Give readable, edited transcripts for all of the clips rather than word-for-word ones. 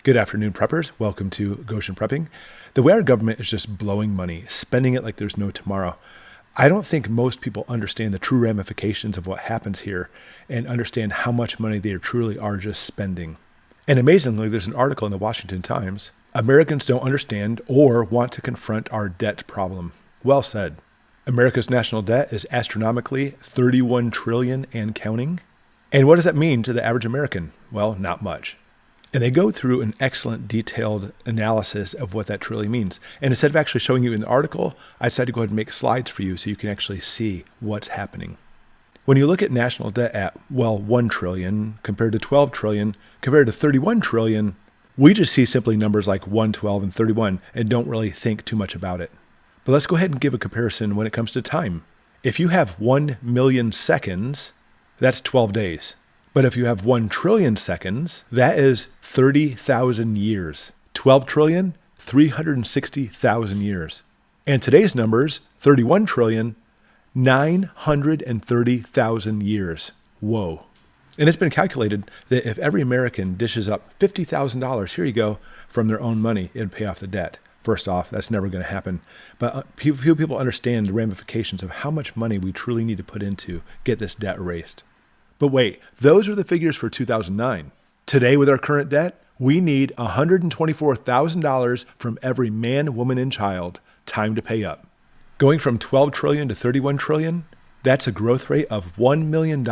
Good afternoon, preppers. Welcome to Goshen Prepping. The way our government is just blowing money, spending it like there's no tomorrow. I don't think most people understand the true ramifications of what happens here and understand how much money they truly are just spending. And amazingly, there's an article in the Washington Times. Americans don't understand or want to confront our debt problem. Well said. America's national debt is astronomically $31 trillion and counting. And what does that mean to the average American? Well, not much. And they go through an excellent detailed analysis of what that truly means. And instead of actually showing you in the article, I decided to go ahead and make slides for you so you can actually see what's happening. When you look at national debt at, well, 1 trillion compared to 12 trillion, compared to 31 trillion, we just see simply numbers like 1, 12, and 31 and don't really think too much about it. But let's go ahead and give a comparison when it comes to time. If you have 1 million seconds, that's 12 days. But if you have 1 trillion seconds, that is 30,000 years. 12 trillion, 360,000 years. And today's numbers, 31 trillion, 930,000 years. Whoa. And it's been calculated that if every American dishes up $50,000, here you go, from their own money, it'd pay off the debt. First off, that's never going to happen. But few people understand the ramifications of how much money we truly need to put in to get this debt erased. But wait, those are the figures for 2009. Today, with our current debt, we need $124,000 from every man, woman, and child. Time to pay up. Going from 12 trillion to 31 trillion, that's a growth rate of $1 million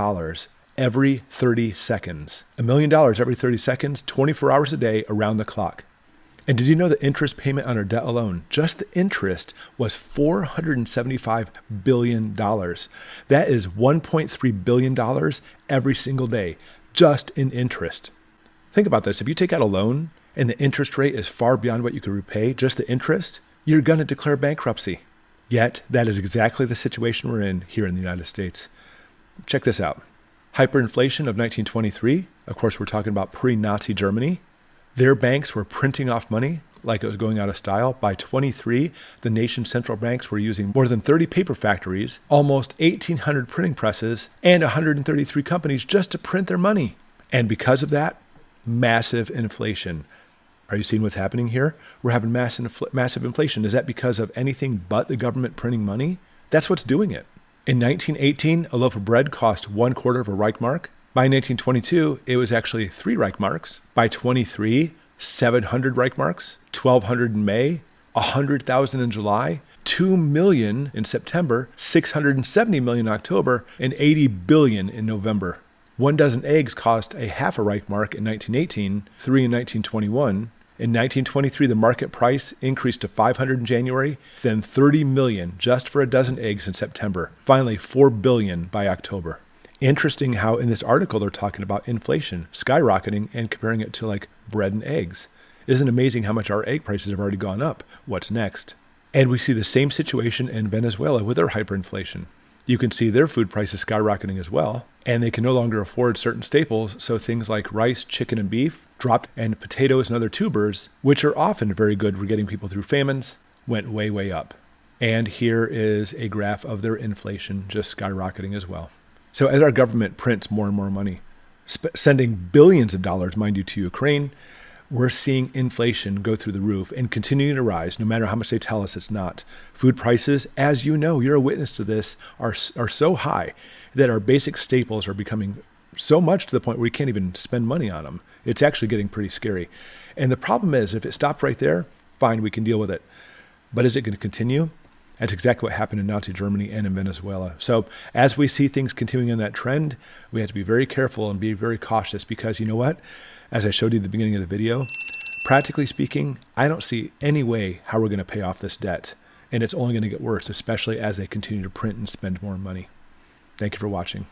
every 30 seconds. $1 million every 30 seconds, 24 hours a day, around the clock. And did you know the interest payment on our debt alone, just the interest, was $475 billion. That is $1.3 billion every single day, just in interest. Think about this. If you take out a loan and the interest rate is far beyond what you could repay, just the interest, you're going to declare bankruptcy. Yet, that is exactly the situation we're in here in the United States. Check this out. Hyperinflation of 1923, of course, we're talking about pre-Nazi Germany. Their banks were printing off money like it was going out of style. By 23, the nation's central banks were using more than 30 paper factories, almost 1,800 printing presses, and 133 companies just to print their money. And because of that, massive inflation. Are you seeing what's happening here? We're having massive inflation. Is that because of anything but the government printing money? That's what's doing it. In 1918, a loaf of bread cost 1/4 of a Reichmark. By 1922, it was actually 3 Reichmarks. By 23, 700 Reichmarks, 1,200 in May, 100,000 in July, 2 million in September, 670 million in October, and 80 billion in November. 1 dozen eggs cost a half a Reichmark in 1918, 3 in 1921. In 1923, the market price increased to 500 in January, then 30 million just for a dozen eggs in September. Finally, 4 billion by October. Interesting how in this article they're talking about inflation skyrocketing and comparing it to like bread and eggs. Isn't it amazing how much our egg prices have already gone up? What's next? And we see the same situation in Venezuela with their hyperinflation. You can see their food prices skyrocketing as well, and they can no longer afford certain staples, so things like rice, chicken, and beef dropped, and potatoes and other tubers, which are often very good for getting people through famines, went way, way up. And here is a graph of their inflation just skyrocketing as well. So as our government prints more and more money, sending billions of dollars, mind you, to Ukraine, we're seeing inflation go through the roof and continuing to rise, no matter how much they tell us it's not. Food prices, as you know, you're a witness to this, are so high that our basic staples are becoming so much to the point where we can't even spend money on them. It's actually getting pretty scary. And the problem is, if it stopped right there, fine, we can deal with it. But is it going to continue? That's exactly what happened in Nazi Germany and in Venezuela. So as we see things continuing in that trend, we have to be very careful and be very cautious because you know what? As I showed you at the beginning of the video, practically speaking, I don't see any way how we're going to pay off this debt. And it's only going to get worse, especially as they continue to print and spend more money. Thank you for watching.